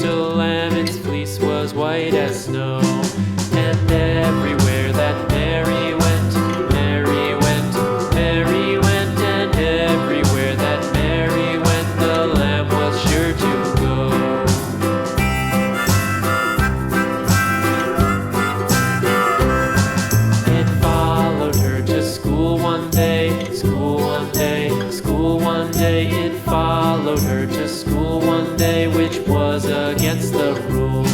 little lamb, its fleece was white as snow. And everywhere that Mary went, Mary went, Mary went, and everywhere that Mary went, the lamb was sure to go. It followed her to school one day, school one day, school one day. It followed her to school one day, which was against the rules.